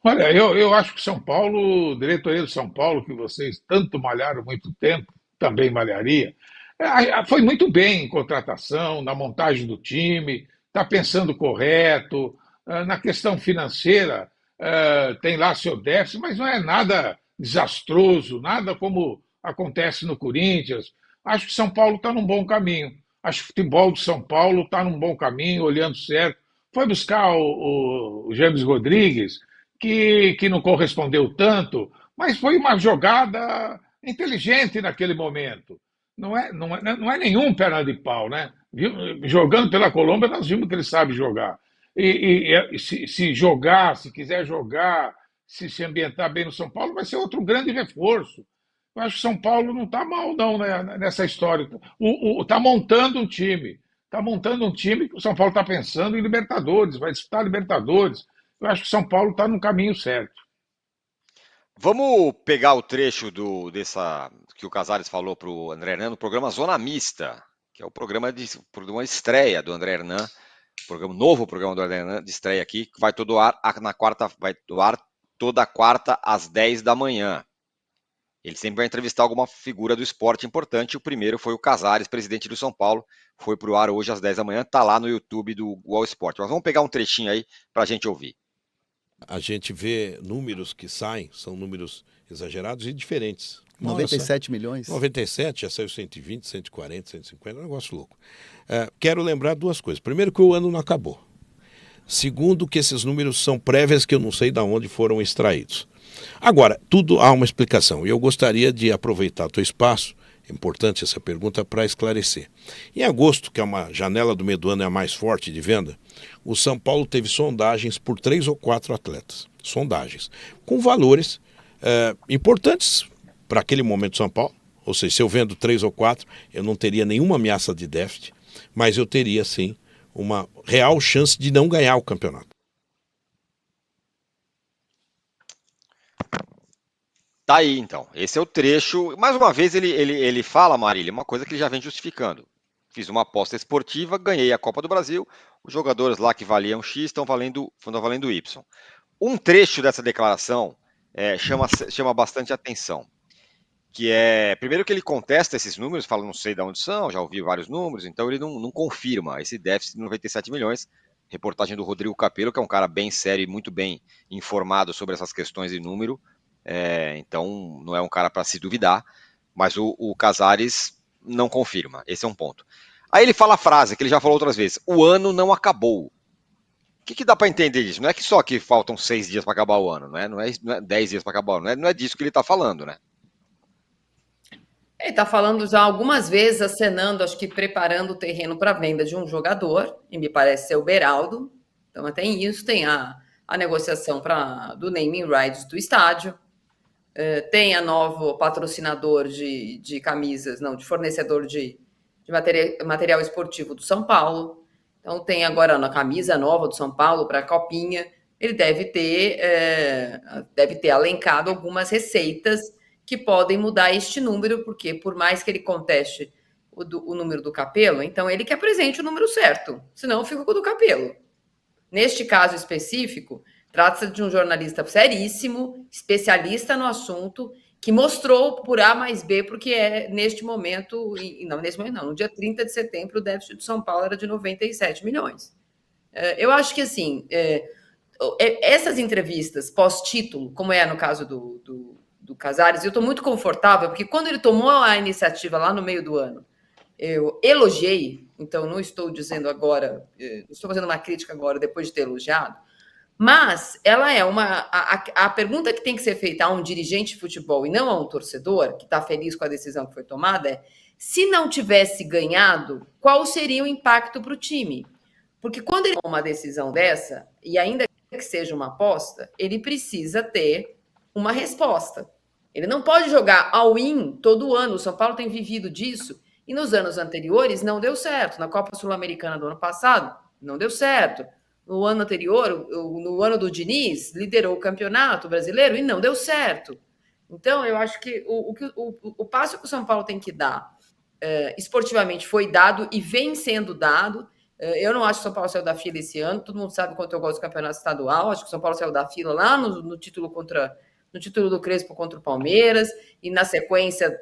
Olha, eu acho que São Paulo, diretoria de São Paulo, que vocês tanto malharam muito tempo, também malharia, foi muito bem em contratação, na montagem do time, está pensando correto, na questão financeira, tem lá seu déficit, mas não é nada desastroso, nada como acontece no Corinthians. Acho que São Paulo está num bom caminho. Acho que o futebol de São Paulo está num bom caminho, olhando certo. Foi buscar o James Rodrigues, que não correspondeu tanto, mas foi uma jogada inteligente naquele momento. Não é nenhum perna de pau, né? Jogando pela Colômbia, nós vimos que ele sabe jogar. E se jogar, se quiser jogar, se ambientar bem no São Paulo, vai ser outro grande reforço. Eu acho que São Paulo não está mal, não, né, nessa história. Está montando um time. Está montando um time que o São Paulo está pensando em Libertadores, vai disputar Libertadores. Eu acho que São Paulo está no caminho certo. Vamos pegar o trecho dessa que o Casares falou para o André Hernan no programa Zona Mista, que é o programa de uma estreia do André Hernan, novo programa do André Hernan de estreia aqui, que vai todo ar na quarta, vai do ar toda quarta às 10 da manhã. Ele sempre vai entrevistar alguma figura do esporte importante. O primeiro foi o Casares, presidente do São Paulo. Foi para o ar hoje às 10 da manhã. Está lá no YouTube do All Sport. Mas vamos pegar um trechinho aí para a gente ouvir. A gente vê números que saem, são números exagerados e diferentes. 97 milhões? 97, já saiu 120, 140, 150, é um negócio louco. Quero lembrar duas coisas. Primeiro, que o ano não acabou. Segundo, que esses números são prévias que eu não sei de onde foram extraídos. Agora, tudo há uma explicação e eu gostaria de aproveitar o teu espaço, é importante essa pergunta, para esclarecer. Em agosto, que é uma janela do meio do ano, é a mais forte de venda, o São Paulo teve sondagens por 3 ou 4 atletas. Sondagens. Com valores importantes para aquele momento de São Paulo. Ou seja, se eu vendo 3 ou 4, eu não teria nenhuma ameaça de déficit, mas eu teria, sim, uma real chance de não ganhar o campeonato. Tá aí, então. Esse é o trecho. Mais uma vez, ele fala, Marília, uma coisa que ele já vem justificando. Fiz uma aposta esportiva, ganhei a Copa do Brasil. Os jogadores lá que valiam X estão valendo Y. Um trecho dessa declaração chama bastante atenção. Que é, primeiro que ele contesta esses números, fala, não sei de onde são, já ouvi vários números, então ele não confirma esse déficit de 97 milhões. Reportagem do Rodrigo Capello, que é um cara bem sério e muito bem informado sobre essas questões de número. Então não é um cara para se duvidar, mas o Casares não confirma, esse é um ponto. Aí ele fala a frase que ele já falou outras vezes: o ano não acabou. O que dá para entender disso? Não é que só que faltam 6 dias para acabar o ano, não é 10 dias para acabar o ano, não é disso que ele está falando, né? Ele está falando já algumas vezes, acenando, acho que preparando o terreno para a venda de um jogador, e me parece ser o Beraldo. Então, tem isso, tem a negociação do naming rights do estádio, tem a novo patrocinador de camisas, não, de fornecedor de material esportivo do São Paulo. Então, tem agora a camisa nova do São Paulo para a Copinha. Ele deve ter alencado algumas receitas que podem mudar este número, porque por mais que ele conteste o número do Capello, então ele que apresente o número certo, senão eu fico com o do Capello. Neste caso específico, trata-se de um jornalista seríssimo, especialista no assunto, que mostrou por A mais B, porque neste momento, no dia 30 de setembro, o déficit do São Paulo era de 97 milhões. Eu acho que, assim, essas entrevistas pós-título, como é no caso do Casares, eu estou muito confortável, porque quando ele tomou a iniciativa lá no meio do ano, eu elogiei, então não estou dizendo agora, não estou fazendo uma crítica agora, depois de ter elogiado, mas ela é a pergunta que tem que ser feita a um dirigente de futebol e não a um torcedor, que está feliz com a decisão que foi tomada, é: se não tivesse ganhado, qual seria o impacto para o time? Porque quando ele toma uma decisão dessa, e ainda que seja uma aposta, ele precisa ter uma resposta. Ele não pode jogar all-in todo ano. O São Paulo tem vivido disso, e nos anos anteriores não deu certo. Na Copa Sul-Americana do ano passado, não deu certo. No ano anterior, no ano do Diniz, liderou o campeonato brasileiro e não deu certo. Então, eu acho que o passo que o São Paulo tem que dar esportivamente foi dado e vem sendo dado. Eu não acho que o São Paulo saiu da fila esse ano, todo mundo sabe quanto eu gosto do campeonato estadual, acho que o São Paulo saiu da fila lá no título do Crespo contra o Palmeiras, e na sequência,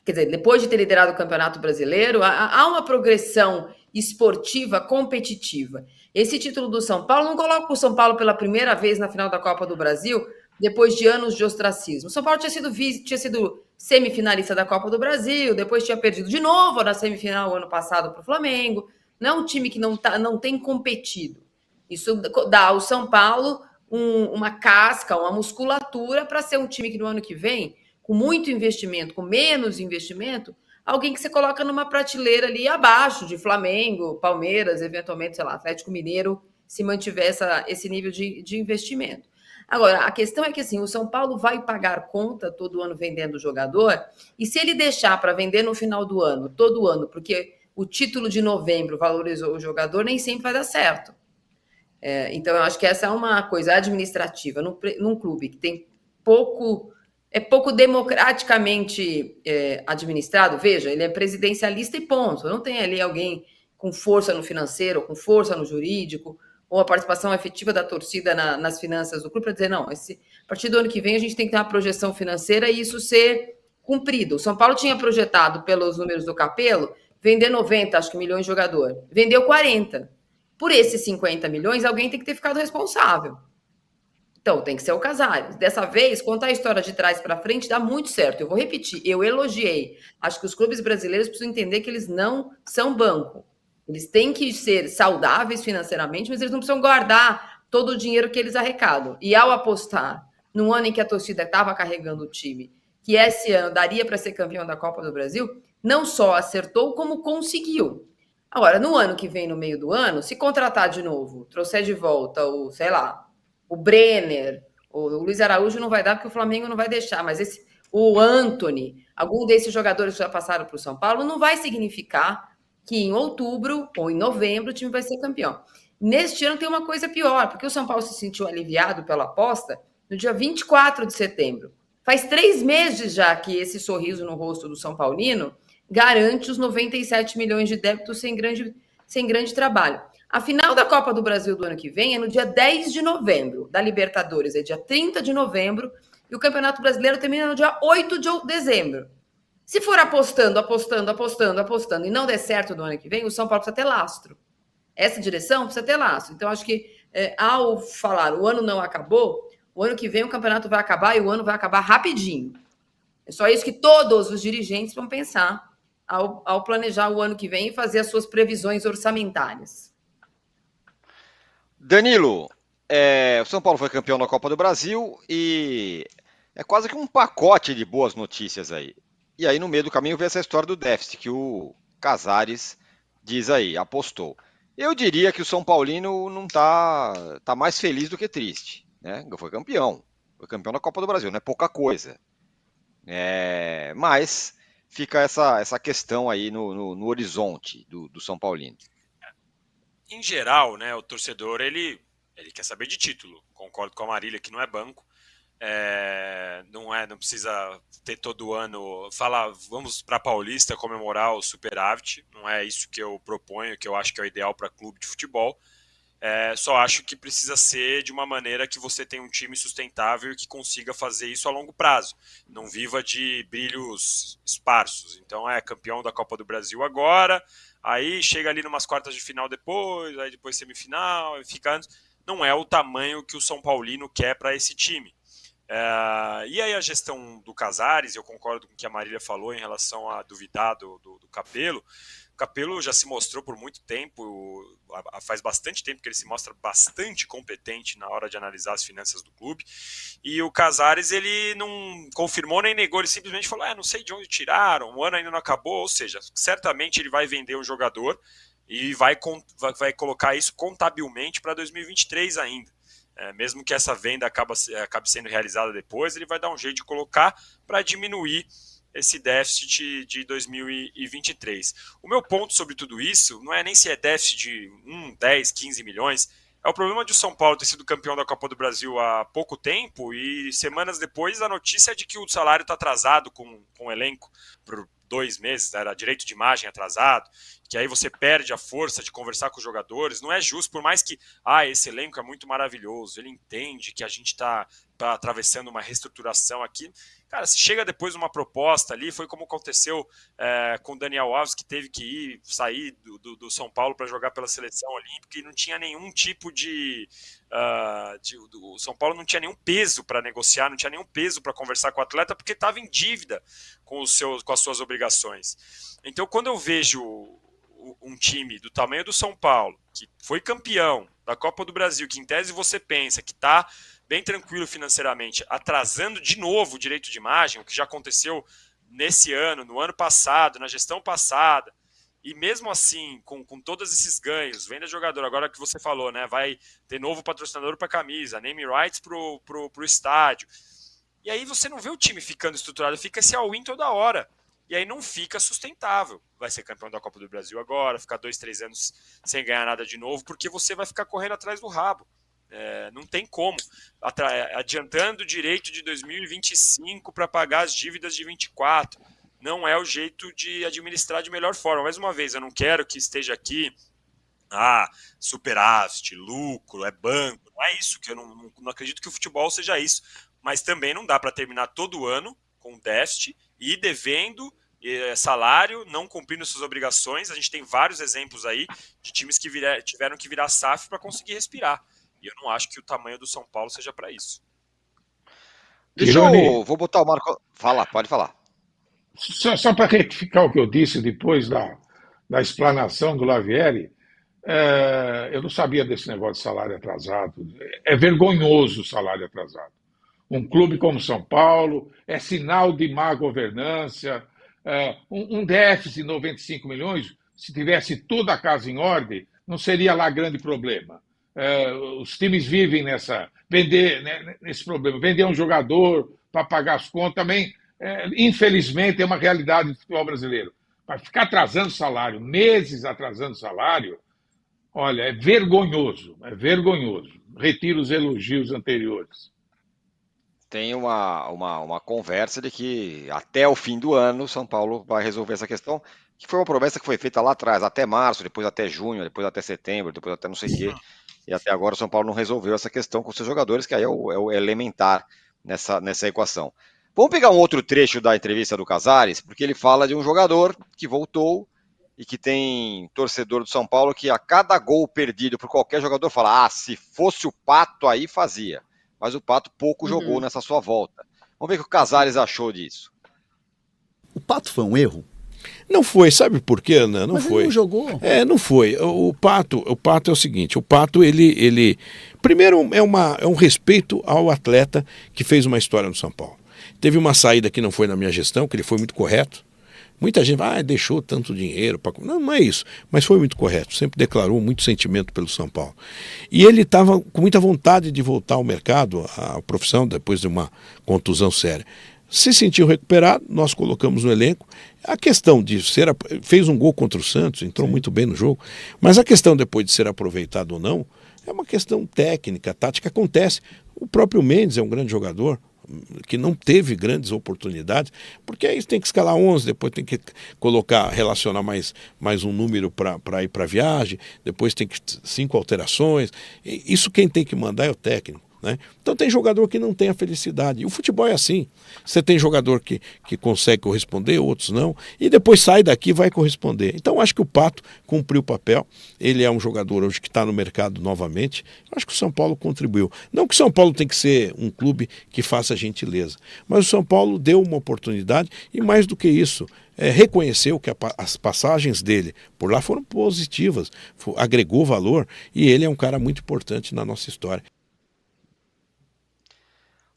quer dizer, depois de ter liderado o Campeonato Brasileiro, há uma progressão esportiva competitiva. Esse título do São Paulo não coloca o São Paulo pela primeira vez na final da Copa do Brasil, depois de anos de ostracismo. O São Paulo tinha sido semifinalista da Copa do Brasil, depois tinha perdido de novo na semifinal ano passado para o Flamengo. Não é um time que não tem competido. Isso dá ao São Paulo uma casca, uma musculatura para ser um time que no ano que vem, com muito investimento, com menos investimento, alguém que você coloca numa prateleira ali abaixo de Flamengo, Palmeiras, eventualmente, sei lá, Atlético Mineiro, se mantiver esse nível de investimento. Agora, a questão é que assim, o São Paulo vai pagar conta todo ano vendendo jogador, e se ele deixar para vender no final do ano, todo ano, porque o título de novembro valorizou o jogador, nem sempre vai dar certo. Então, eu acho que essa é uma coisa administrativa num clube que tem pouco democraticamente administrado. Veja, ele é presidencialista e ponto. Não tem ali alguém com força no financeiro, com força no jurídico, ou a participação efetiva da torcida nas finanças do clube para dizer, não, a partir do ano que vem a gente tem que ter uma projeção financeira e isso ser cumprido. O São Paulo tinha projetado, pelos números do Capello, vender 90, acho que milhões de jogador. Vendeu 40. Por esses 50 milhões, alguém tem que ter ficado responsável. Então, tem que ser o Casares. Dessa vez, contar a história de trás para frente dá muito certo. Eu vou repetir, eu elogiei. Acho que os clubes brasileiros precisam entender que eles não são banco. Eles têm que ser saudáveis financeiramente, mas eles não precisam guardar todo o dinheiro que eles arrecadam. E ao apostar num ano em que a torcida estava carregando o time, que esse ano daria para ser campeão da Copa do Brasil, não só acertou, como conseguiu. Agora, no ano que vem, no meio do ano, se contratar de novo, trouxer de volta o Brenner, o Luiz Araújo não vai dar porque o Flamengo não vai deixar, mas o Antony, algum desses jogadores que já passaram para o São Paulo, não vai significar que em outubro ou em novembro o time vai ser campeão. Neste ano tem uma coisa pior, porque o São Paulo se sentiu aliviado pela aposta no dia 24 de setembro. Faz 3 meses já que esse sorriso no rosto do São Paulino garante os 97 milhões de débitos sem grande trabalho. A final da Copa do Brasil do ano que vem é no dia 10 de novembro, da Libertadores é dia 30 de novembro, e o Campeonato Brasileiro termina no dia 8 de dezembro. Se for apostando e não der certo no ano que vem, o São Paulo precisa ter lastro. Essa direção precisa ter lastro. Então, acho que ao falar o ano não acabou, o ano que vem o campeonato vai acabar e o ano vai acabar rapidinho. É só isso que todos os dirigentes vão pensar ao planejar o ano que vem e fazer as suas previsões orçamentárias. Danilo, o São Paulo foi campeão da Copa do Brasil e é quase que um pacote de boas notícias aí. E aí no meio do caminho veio essa história do déficit que o Casares diz aí, apostou. Eu diria que o São Paulino não tá mais feliz do que triste, né? Foi campeão da Copa do Brasil, não é pouca coisa. Mas fica essa questão aí no horizonte do São Paulino. Em geral, né, o torcedor ele quer saber de título. Concordo com a Marília que não é banco. Não precisa ter todo ano falar vamos para Paulista comemorar o superávit. Não é isso que eu proponho, que eu acho que é o ideal para clube de futebol. Só acho que precisa ser de uma maneira que você tenha um time sustentável e que consiga fazer isso a longo prazo. Não viva de brilhos esparsos. Então campeão da Copa do Brasil agora, aí chega ali numas quartas de final depois, aí depois semifinal, e fica anos. Não é o tamanho que o São Paulino quer para esse time. E aí a gestão do Casares, eu concordo com o que a Marília falou em relação a duvidar do Capello. O Capello já se mostrou por muito tempo, faz bastante tempo que ele se mostra bastante competente na hora de analisar as finanças do clube, e o Casares ele não confirmou nem negou, ele simplesmente falou, não sei de onde tiraram, o ano ainda não acabou, ou seja, certamente ele vai vender um jogador e vai colocar isso contabilmente para 2023 ainda. Mesmo que essa venda acabe sendo realizada depois, ele vai dar um jeito de colocar para diminuir esse déficit de 2023. O meu ponto sobre tudo isso não é nem se é déficit de 10, 15 milhões, é o problema de o São Paulo ter sido campeão da Copa do Brasil há pouco tempo e semanas depois a notícia é de que o salário está atrasado com o elenco por 2 meses, era direito de imagem atrasado, que aí você perde a força de conversar com os jogadores. Não é justo, por mais que esse elenco é muito maravilhoso, ele entende que a gente está atravessando uma reestruturação aqui. Cara, se chega depois uma proposta ali, foi como aconteceu com o Daniel Alves, que teve que sair do São Paulo para jogar pela seleção olímpica e não tinha nenhum tipo o São Paulo não tinha nenhum peso para negociar, não tinha nenhum peso para conversar com o atleta, porque estava em dívida com as suas obrigações. Então, quando eu vejo um time do tamanho do São Paulo, que foi campeão da Copa do Brasil, que em tese você pensa que está bem tranquilo financeiramente, atrasando de novo o direito de imagem, o que já aconteceu nesse ano, no ano passado, na gestão passada, e mesmo assim, com todos esses ganhos, venda de jogador, agora que você falou, né, vai ter novo patrocinador para a camisa, name rights pro estádio, e aí você não vê o time ficando estruturado, fica esse all-in toda hora, e aí não fica sustentável. Vai ser campeão da Copa do Brasil agora, ficar 2, 3 anos sem ganhar nada de novo, porque você vai ficar correndo atrás do rabo. Não tem como, adiantando o direito de 2025 para pagar as dívidas de 24, não é o jeito de administrar de melhor forma. Mais uma vez, eu não quero que esteja aqui superávit, lucro, é banco, não é isso, que eu não acredito que o futebol seja isso, mas também não dá para terminar todo ano com déficit e devendo salário, não cumprindo suas obrigações. A gente tem vários exemplos aí de times que tiveram que virar SAF para conseguir respirar. E eu não acho que o tamanho do São Paulo seja para isso. Vou botar o Marco. Pode falar. Só para retificar o que eu disse depois da explanação do Lavieri, eu não sabia desse negócio de salário atrasado. É vergonhoso o salário atrasado. Um clube como São Paulo é sinal de má governança. Um déficit de 95 milhões, se tivesse toda a casa em ordem, não seria lá grande problema. Os times vivem nesse problema. Vender um jogador para pagar as contas também, infelizmente, é uma realidade do futebol brasileiro. Mas ficar atrasando salário, meses atrasando salário, olha, é vergonhoso. É vergonhoso. Retiro os elogios anteriores. Tem uma conversa de que até o fim do ano o São Paulo vai resolver essa questão, que foi uma promessa que foi feita lá atrás, até março, depois até junho, depois até setembro, depois até não sei o quê, e até agora o São Paulo não resolveu essa questão com seus jogadores, que aí é o elementar nessa equação. Vamos pegar um outro trecho da entrevista do Casares, porque ele fala de um jogador que voltou e que tem torcedor do São Paulo que a cada gol perdido por qualquer jogador fala, se fosse o Pato aí fazia. Mas o Pato pouco jogou nessa sua volta. Vamos ver o que o Casares achou disso. O Pato foi um erro? Não foi, sabe por quê, Ana? Não Mas foi. Ele não jogou. Não foi. O Pato é o seguinte, o Pato, ele primeiro é um respeito ao atleta que fez uma história no São Paulo. Teve uma saída que não foi na minha gestão, que ele foi muito correto. Muita gente vai, deixou tanto dinheiro. Não é isso, mas foi muito correto. Sempre declarou muito sentimento pelo São Paulo. E ele estava com muita vontade de voltar ao mercado, à profissão, depois de uma contusão séria. Se sentiu recuperado, nós colocamos no elenco. A questão de fez um gol contra o Santos, entrou muito bem no jogo, mas a questão depois de ser aproveitado ou não, é uma questão técnica, tática, acontece. O próprio Mendes é um grande jogador, que não teve grandes oportunidades, porque aí tem que escalar 11, depois tem que relacionar mais um número para ir para a viagem, depois tem que 5 alterações. Isso quem tem que mandar é o técnico. Né? Então tem jogador que não tem a felicidade. E o futebol é assim. Você tem jogador que consegue corresponder, outros não. E depois sai daqui e vai corresponder. Então acho que o Pato cumpriu o papel. Ele é um jogador hoje que está no mercado novamente. Acho que o São Paulo contribuiu. Não que o São Paulo tem que ser um clube que faça gentileza. Mas o São Paulo deu uma oportunidade e mais do que isso, reconheceu que as passagens dele por lá foram positivas. Agregou valor e ele é um cara muito importante na nossa história.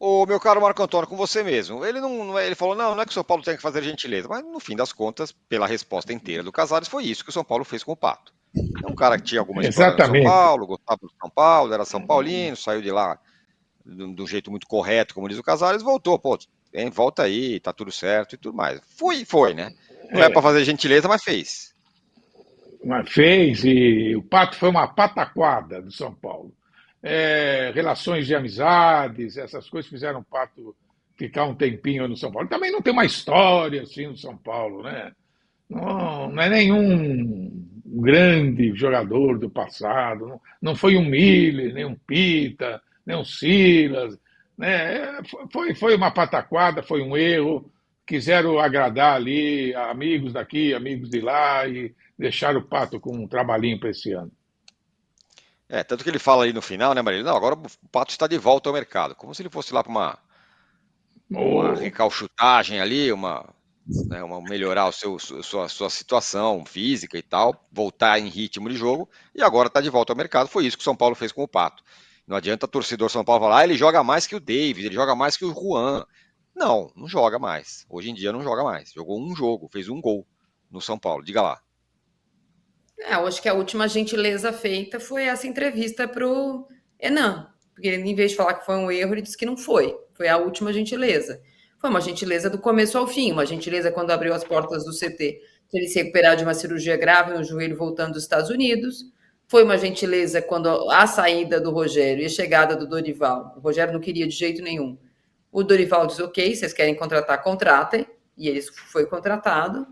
Ô, meu caro Marco Antônio, com você mesmo. Ele falou, não é que o São Paulo tem que fazer gentileza, mas no fim das contas, pela resposta inteira do Casares, foi isso que o São Paulo fez com o Pato. É um cara que tinha alguma história no São Paulo, gostava do São Paulo, era São Paulino, saiu de lá de um jeito muito correto, como diz o Casares, voltou, volta aí, tá tudo certo e tudo mais. Foi, né? Não é para fazer gentileza, mas fez. Mas fez, e o Pato foi uma pataquada do São Paulo. Relações de amizades, essas coisas fizeram o Pato ficar um tempinho no São Paulo. Também não tem uma história assim no São Paulo, né? não é nenhum grande jogador do passado, não foi um Miller, nem um Pita, nem um Silas, né? Foi uma pataquada, foi um erro. Quiseram agradar ali amigos daqui, amigos de lá e deixaram o Pato com um trabalhinho para esse ano. Tanto que ele fala ali no final, né, Marília? Não, agora o Pato está de volta ao mercado. Como se ele fosse lá para uma Oh, recalchutagem ali, né, melhorar sua situação física e tal, voltar em ritmo de jogo, e agora está de volta ao mercado. Foi isso que o São Paulo fez com o Pato. Não adianta o torcedor São Paulo falar, ele joga mais que o David, ele joga mais que o Juan. Não joga mais. Hoje em dia não joga mais. Jogou um jogo, fez um gol no São Paulo. Diga lá. Eu acho que a última gentileza feita foi essa entrevista para o Enan. Porque ele, em vez de falar que foi um erro, ele disse que não foi. Foi a última gentileza. Foi uma gentileza do começo ao fim, uma gentileza quando abriu as portas do CT, para ele se recuperar de uma cirurgia grave no joelho voltando dos Estados Unidos. Foi uma gentileza quando a saída do Rogério e a chegada do Dorival. O Rogério não queria de jeito nenhum. O Dorival diz, ok, vocês querem contratar, contratem. E ele foi contratado.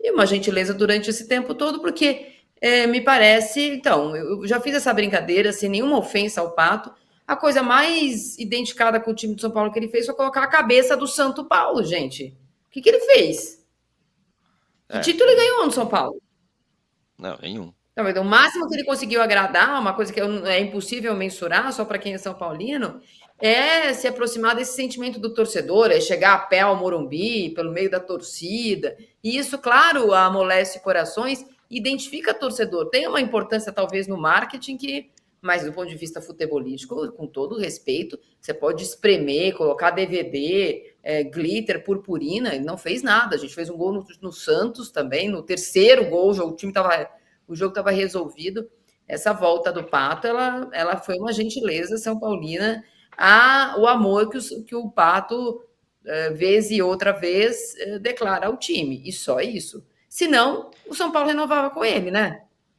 E uma gentileza durante esse tempo todo, porque me parece... Então, eu já fiz essa brincadeira, sem nenhuma ofensa ao Pato. A coisa mais identificada com o time de São Paulo que ele fez foi colocar a cabeça do Santo Paulo, gente. O que ele fez? Que título ele ganhou no São Paulo? Não, nenhum. Então, o máximo que ele conseguiu agradar, uma coisa que é impossível mensurar, só para quem é São Paulino, é se aproximar desse sentimento do torcedor, é chegar a pé ao Morumbi, pelo meio da torcida. E isso, claro, amolece corações, identifica torcedor. Tem uma importância, talvez, no marketing que, mas do ponto de vista futebolístico, com todo respeito, você pode espremer, colocar DVD, glitter, purpurina, ele não fez nada. A gente fez um gol no Santos também, no terceiro gol, o jogo estava resolvido. Essa volta do Pato, ela foi uma gentileza São Paulina, o amor que o Pato, vez e outra vez, declara ao time. E só isso. Senão, o São Paulo renovava com ele, né?